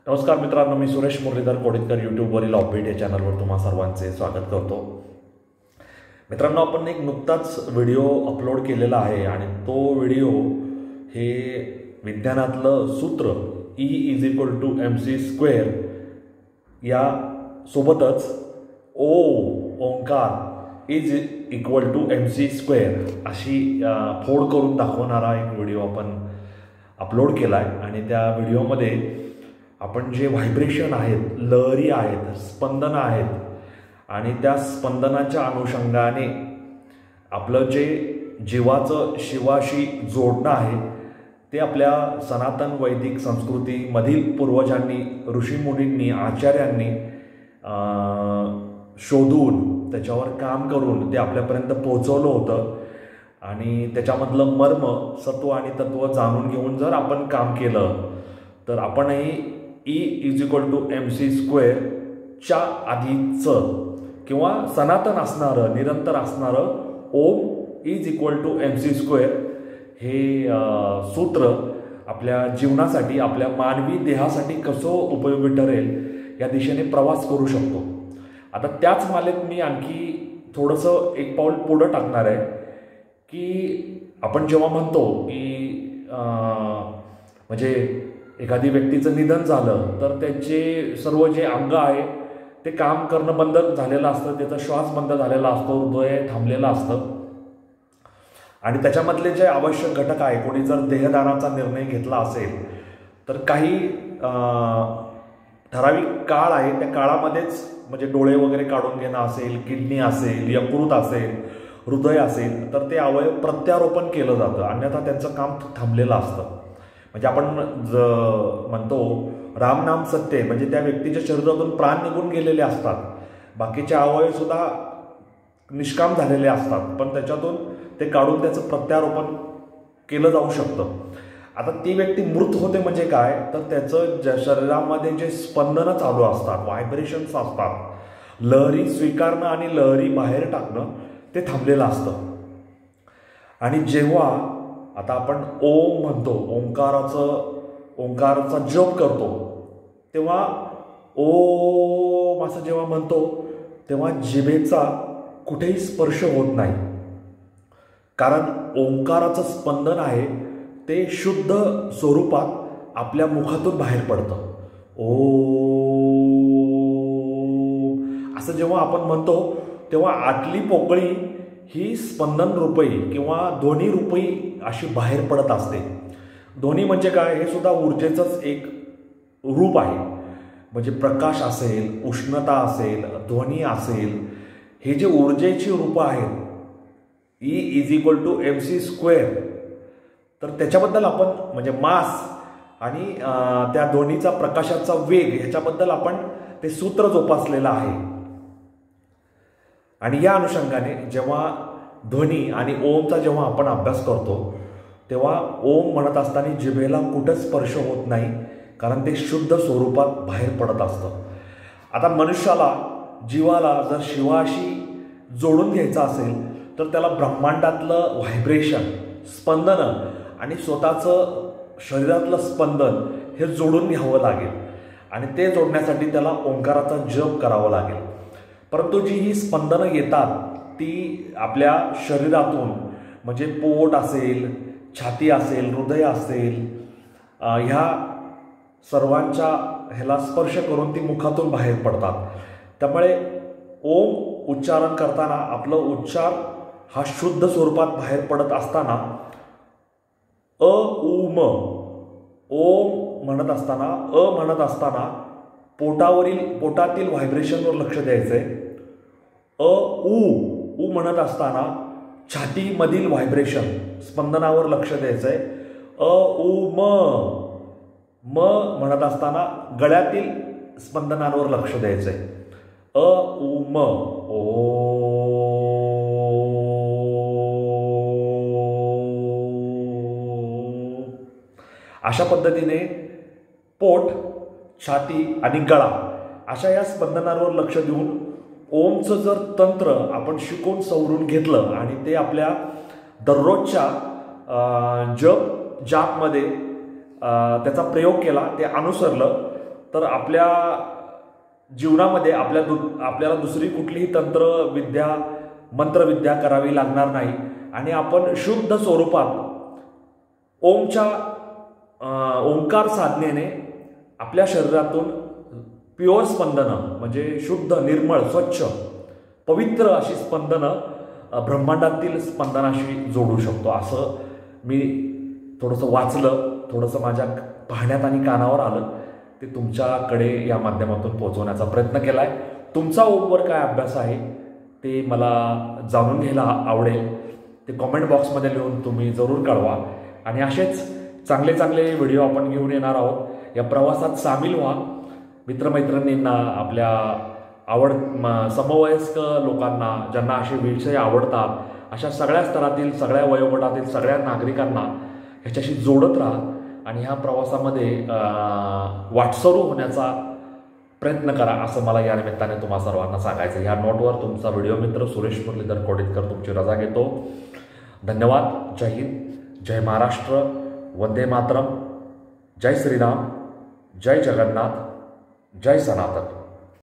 नमस्कार मित्रांनो, मी सुरेश मुरलीधर कोडितकर यूट्यूबवरील ऑफबीट या चॅनलवर तुम्हा सर्वांचे स्वागत करतो. मित्रांनो, आपण एक नुकताच व्हिडिओ अपलोड केलेला आहे आणि तो व्हिडिओ हे विज्ञानातलं सूत्र E=mc² या सोबतच ओंकार इज=mc² अशी फोड करून दाखवणारा एक व्हिडिओ आपण अपलोड केला आहे. आणि त्या व्हिडिओमध्ये आपण जे व्हायब्रेशन आहेत, लहरी आहेत, स्पंदनं आहेत आणि त्या स्पंदनाच्या अनुषंगाने आपलं जे जीवाचं शिवाशी जोडणं आहे ते आपल्या सनातन वैदिक संस्कृतीमधील पूर्वजांनी, ऋषीमुनींनी, आचार्यांनी शोधून त्याच्यावर काम करून ते आपल्यापर्यंत पोहोचवलं होतं. आणि त्याच्यामधलं मर्म, सत्व आणि तत्व जाणून घेऊन जर आपण काम केलं तर आपणही E=mc² च्या आधीचं किंवा सनातन असणारं, निरंतर असणारं Om=mc² हे सूत्र आपल्या जीवनासाठी, आपल्या मानवी देहासाठी कसं उपयोगी ठरेल या दिशेने प्रवास करू शकतो. आता त्याच मालेत मी आणखी थोडंसं एक पाऊल पुढं टाकणार आहे की आपण जेव्हा म्हणतो की म्हणजे एखादी व्यक्तीचं निधन झालं तर त्याचे सर्व जे अंग आहे ते काम करणं बंद झालेलं असतं, त्याचा श्वास बंद झालेला असतो, हृदय थांबलेलं असतं आणि त्याच्यामधले जे आवश्यक घटक आहे, कोणी जर देहदानाचा निर्णय घेतला असेल तर काही ठराविक काळ आहे, त्या काळामध्येच म्हणजे डोळे वगैरे काढून घेणं असेल, किडनी असेल, यकृत असेल, हृदय असेल तर ते अवयव प्रत्यारोपण केलं जातं, अन्यथा त्यांचं काम थांबलेलं असतं. म्हणजे आपण म्हणतो रामनाम सत्य, म्हणजे त्या व्यक्तीच्या शरीरातून प्राण निघून गेलेले असतात, बाकीचे अवयवसुद्धा निष्काम झालेले असतात, पण त्याच्यातून ते काढून त्याचं प्रत्यारोपण केलं जाऊ शकतं. आता ती व्यक्ती मृत होते म्हणजे काय, तर त्याचं शरीरामध्ये जे स्पंदनं चालू असतात, व्हायब्रेशन्स असतात, लहरी स्वीकारणं आणि लहरी बाहेर टाकणं ते थांबलेलं असतं. आणि जेव्हा आता आपण ओम म्हणतो, ओंकाराचा जप करतो, तेव्हा ओम असं जेव्हा म्हणतो तेव्हा जिभेचा कुठेही स्पर्श होत नाही, कारण ओंकाराचं स्पंदन आहे ते शुद्ध स्वरूपात आपल्या मुखातून बाहेर पडतं. ओम असं जेव्हा आपण म्हणतो तेव्हा आतली पोकळी ही स्पंदन रूपी किंवा ध्वनी रूपी अशी बाहेर पडत असते. ध्वनी म्हणजे काय, हे सुद्धा ऊर्जेचंच एक रूप आहे. म्हणजे प्रकाश असेल, उष्णता असेल, ध्वनी असेल, हे जे ऊर्जेची रूपं आहेत E=mc², तर त्याच्याबद्दल आपण म्हणजे मास आणि त्या ध्वनीचा, प्रकाशाचा वेग ह्याच्याबद्दल आपण ते सूत्र जोपासलेलं आहे. आणि या अनुषंगाने जेव्हा ध्वनी आणि ओमचा जेव्हा आपण अभ्यास करतो तेव्हा ओम म्हणत असताना जिभेला कुठं स्पर्श होत नाही, कारण ते शुद्ध स्वरूपात बाहेर पडत असतं. आता मनुष्याला, जीवाला जर शिवाशी जोडून घ्यायचं असेल तर त्याला ब्रह्मांडातलं व्हायब्रेशन, स्पंदनं आणि स्वतःचं शरीरातलं स्पंदन हे जोडून घ्यावं लागेल आणि ते जोडण्यासाठी त्याला ओंकाराचा जप करावा लागेल. परंतु जी ही स्पंदनं येतात ती आपल्या शरीरातून, म्हणजे पोट असेल, छाती असेल, हृदय असेल, ह्या सर्वांच्या ह्याला स्पर्श करून ती मुखातून बाहेर पडतात. त्यामुळे ओम उच्चारण करताना आपलं उच्चार हा शुद्ध स्वरूपात बाहेर पडत असताना ओम म्हणत असताना पोटातील व्हायब्रेशनवर लक्ष द्यायचंय. उ म्हणत असताना छातीमधील व्हायब्रेशन, स्पंदनावर लक्ष द्यायचंय. म म्हणत असताना गळ्यातील स्पंदनांवर लक्ष द्यायचंय. ओ. अशा पद्धतीने पोट, छाती आणि गळा अशा या स्पंदनांवर लक्ष देऊन ओमचं जर तंत्र आपण शिकून सवरून घेतलं आणि ते आपल्या दररोजच्या जापमध्ये त्याचा प्रयोग केला, ते अनुसरलं, तर आपल्या जीवनामध्ये आपल्याला दुसरी कुठलीही तंत्रविद्या मंत्रविद्या करावी लागणार नाही आणि आपण शुद्ध स्वरूपात ओंकार साधनेने आपल्या शरीरातून प्युअर स्पंदनं म्हणजे शुद्ध निर्मळ स्वच्छ पवित्र अशी स्पंदनं ब्रह्मांडातील स्पंदनाशी जोडू शकतो असं मी थोडंसं वाचलं, थोडंसं माझ्या पाहण्यात आणि कानावर आलं, ते तुमच्याकडे या माध्यमातून पोहोचवण्याचा प्रयत्न केला आहे. तुमचा ओमवर काय अभ्यास आहे ते मला जाणून घ्यायला आवडेल. ते कॉमेंट बॉक्समध्ये लिहून तुम्ही जरूर कळवा आणि असेच चांगले चांगले व्हिडिओ आपण घेऊन येणार आहोत. या प्रवासात सामील व्हा. मित्रमैत्रिणींना, आपल्या समवयस्क लोकांना, ज्यांना असे विषय आवडतात, अशा सगळ्या स्तरातील, सगळ्या वयोगटातील सगळ्या नागरिकांना ह्याच्याशी जोडत राहा आणि ह्या प्रवासामध्ये वाटसरू होण्याचा प्रयत्न करा असं मला या निमित्ताने तुम्हा सर्वांना सांगायचं. ह्या नोटवर तुमचा व्हिडिओ मित्र सुरेश मुरलीधर कोडितकर तुमची रजा घेतो. धन्यवाद. जय हिंद, जय महाराष्ट्र, वंदे मातरम, जय श्रीराम, जय जगन्नाथ, जय सनातन.